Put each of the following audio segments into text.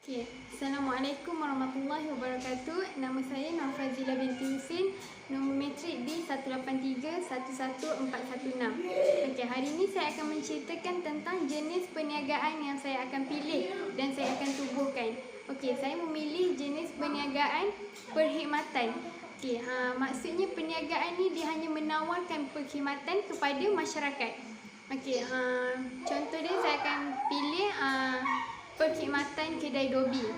Okay. Assalamualaikum warahmatullahi wabarakatuh. Nama saya Nur Fazila binti Husin. Nombor matrik di 183-11416. Okay, hari ini saya akan menceritakan tentang jenis perniagaan yang saya akan pilih dan saya akan tubuhkan. Okay, saya memilih jenis perniagaan perkhidmatan. Okay, maksudnya perniagaan ni dia hanya menawarkan perkhidmatan kepada masyarakat. Okay, contoh dia saya akan pilih perkhidmatan kedai dobi.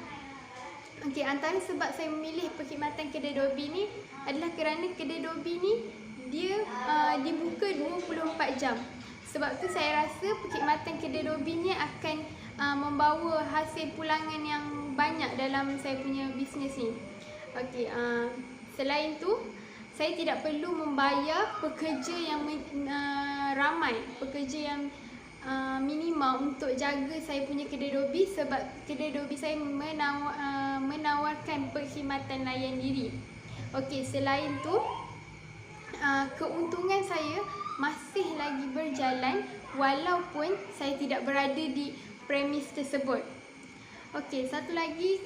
Okey, antara sebab saya memilih perkhidmatan kedai dobi ni adalah kerana kedai dobi ni dia dibuka 24 jam. Sebab tu saya rasa perkhidmatan kedai dobi ni akan membawa hasil pulangan yang banyak dalam saya punya bisnes ni. Okey, selain tu saya tidak perlu membayar pekerja yang ramai, pekerja yang minima untuk jaga saya punya kedai dobi, sebab kedai dobi saya menawarkan perkhidmatan layan diri. Okey, selain tu keuntungan saya masih lagi berjalan walaupun saya tidak berada di premis tersebut. Okey, satu lagi,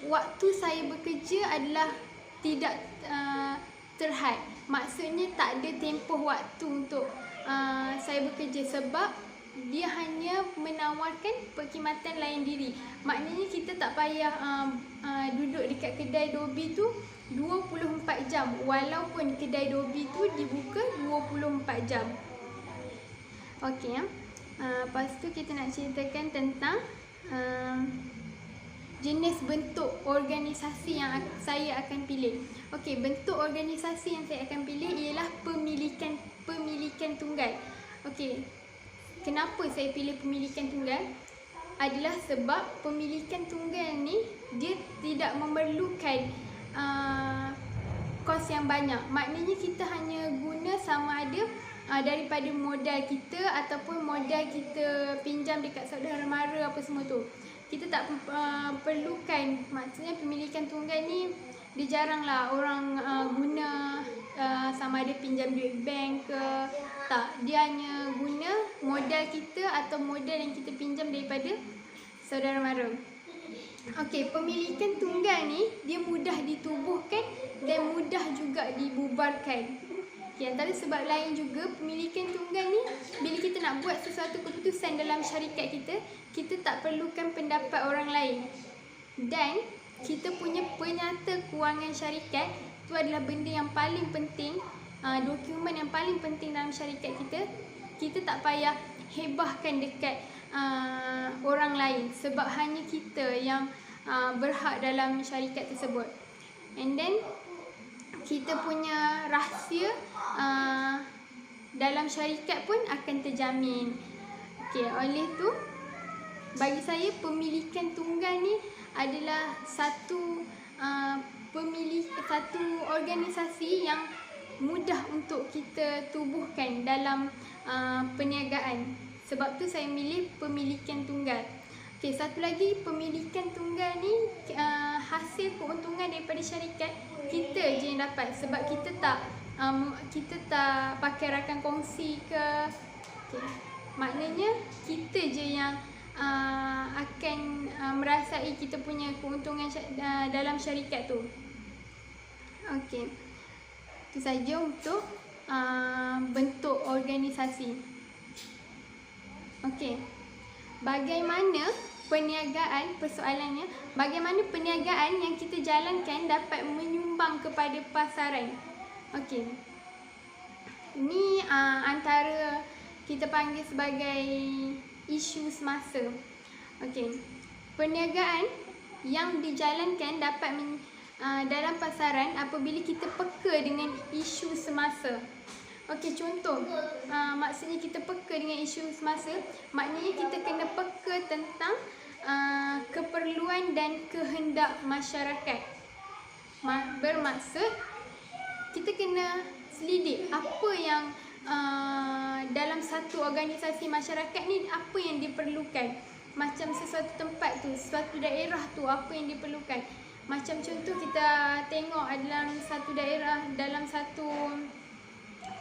waktu saya bekerja adalah tidak terhad. Maksudnya tak ada tempoh waktu untuk saya bekerja, sebab dia hanya menawarkan perkhidmatan layan diri. Maknanya kita tak payah duduk dekat kedai dobi tu 24 jam walaupun kedai dobi tu dibuka 24 jam. Okey, lepas tu kita nak ceritakan tentang jenis bentuk organisasi yang saya akan pilih. Okey, bentuk organisasi yang saya akan pilih ialah pemilikan tunggal. Okey, kenapa saya pilih pemilikan tunggal? Adalah sebab pemilikan tunggal ni dia tidak memerlukan kos yang banyak. Maknanya kita hanya guna sama ada daripada modal kita ataupun modal kita pinjam dekat saudara mara apa semua tu. Kita tak perlukan, maksudnya pemilikan tunggal ni dia jaranglah orang guna sama ada pinjam duit bank ke. Tak, dia hanya guna modal kita atau modal yang kita pinjam daripada saudara mara. Okey, pemilikan tunggal ni dia mudah ditubuhkan dan mudah juga dibubarkan. Okay, antara sebab lain juga pemilikan tunggal ni, bila kita nak buat sesuatu keputusan dalam syarikat kita tak perlukan pendapat orang lain. Dan kita punya penyata kewangan syarikat tu adalah benda yang paling penting, dokumen yang paling penting dalam syarikat kita. Kita tak payah hebahkan dekat orang lain, sebab hanya kita yang berhak dalam syarikat tersebut. And then kita punya rahsia dalam syarikat pun akan terjamin. Okey, oleh tu bagi saya pemilikan tunggal ni adalah satu organisasi yang mudah untuk kita tubuhkan dalam perniagaan. Sebab tu saya milih pemilikan tunggal. Okey, satu lagi, pemilikan tunggal ni hasil keuntungan daripada syarikat kita je yang dapat, sebab kita tak pakai rakan kongsi ke. Okay. Maknanya kita je yang akan merasai kita punya keuntungan dalam syarikat tu. Okey, itu saja untuk bentuk organisasi. Okey, bagaimana perniagaan, persoalannya, bagaimana perniagaan yang kita jalankan dapat menyumbang kepada pasaran? Okey, ini antara kita panggil sebagai isu semasa. Okey, perniagaan yang dijalankan dapat dalam pasaran apabila kita peka dengan isu semasa. Okey, contoh, maksudnya kita peka dengan isu semasa, maknanya kita kena peka tentang keperluan dan kehendak masyarakat. Bermaksud kita kena selidik apa yang dalam satu organisasi masyarakat ni apa yang diperlukan. Macam sesuatu tempat tu, suatu daerah tu apa yang diperlukan. Macam contoh kita tengok dalam satu daerah, dalam satu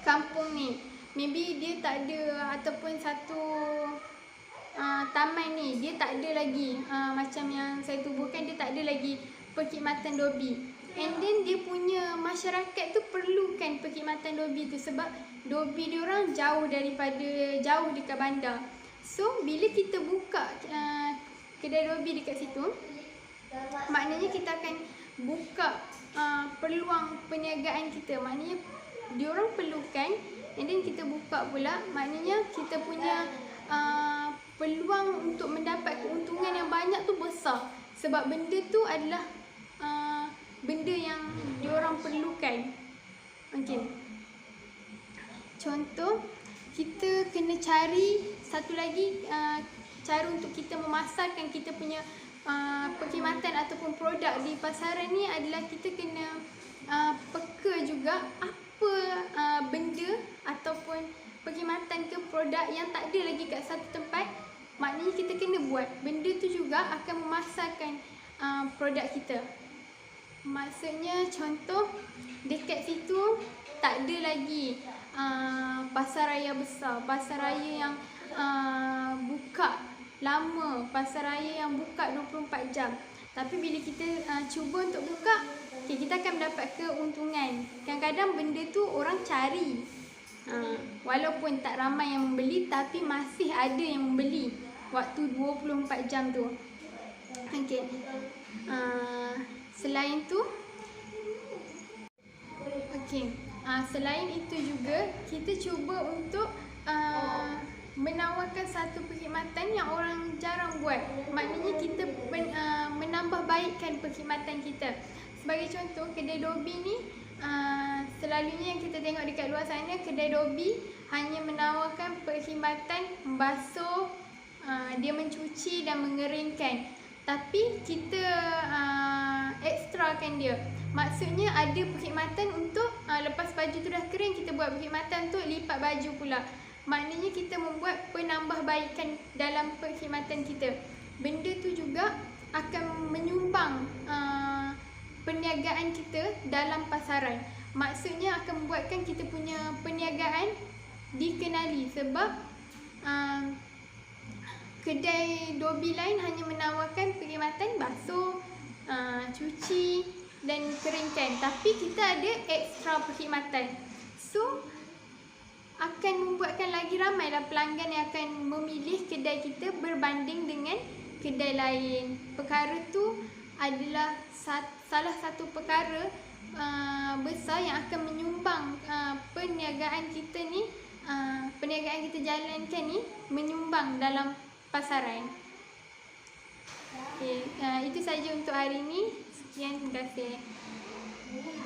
kampung ni, maybe dia tak ada ataupun satu taman ni dia tak ada lagi macam yang saya tubuhkan, dia tak ada lagi perkhidmatan dobi. And then dia punya masyarakat tu perlukan perkhidmatan dobi tu sebab dobi dia orang jauh dekat bandar. So bila kita buka kedai dobi dekat situ, maknanya kita akan buka peluang perniagaan kita. Maknanya diorang perlukan, and then kita buka pula, maknanya kita punya peluang untuk mendapat keuntungan yang banyak tu besar. Sebab benda tu adalah benda yang diorang perlukan. Okey. Contoh, kita kena cari satu lagi cara untuk kita memasarkan kita punya perkhidmatan ataupun produk di pasaran ni adalah kita kena peka juga apa benda ataupun perkhidmatan ke produk yang tak ada lagi kat satu tempat. Maknanya kita kena buat benda tu juga akan memasarkan produk kita. Maksudnya contoh, dekat situ tak ada lagi pasar raya besar, pasar raya yang buka lama, pasar raya yang buka 24 jam. Tapi bila kita cuba untuk buka, kita akan mendapat keuntungan. Kadang-kadang benda tu orang cari, walaupun tak ramai yang membeli, tapi masih ada yang membeli waktu 24 jam tu. Okey. Selain tu, selain itu juga kita cuba untuk menawarkan satu perkhidmatan yang orang jarang buat. Maknanya kita menambah baikkan perkhidmatan kita. Sebagai contoh, kedai dobi ni selalunya yang kita tengok dekat luar sana, kedai dobi hanya menawarkan perkhidmatan membasuh, dia mencuci dan mengeringkan. Tapi kita ekstrakan dia. Maksudnya ada perkhidmatan untuk lepas baju tu dah kering, kita buat perkhidmatan untuk lipat baju pula. Maknanya kita membuat penambahbaikan dalam perkhidmatan kita. Benda tu juga akan menyumbang perniagaan kita dalam pasaran. Maksudnya akan membuatkan kita punya perniagaan dikenali. Sebab kedai dobi lain hanya menawarkan perkhidmatan basuh, cuci dan keringkan. Tapi kita ada ekstra perkhidmatan. So akan membuatkan lagi ramailah pelanggan yang akan memilih kedai kita berbanding dengan kedai lain. Perkara tu adalah salah satu perkara besar yang akan menyumbang perniagaan kita ni, perniagaan kita jalankan ni menyumbang dalam pasaran. Okay, itu saja untuk hari ini. Sekian, terima kasih.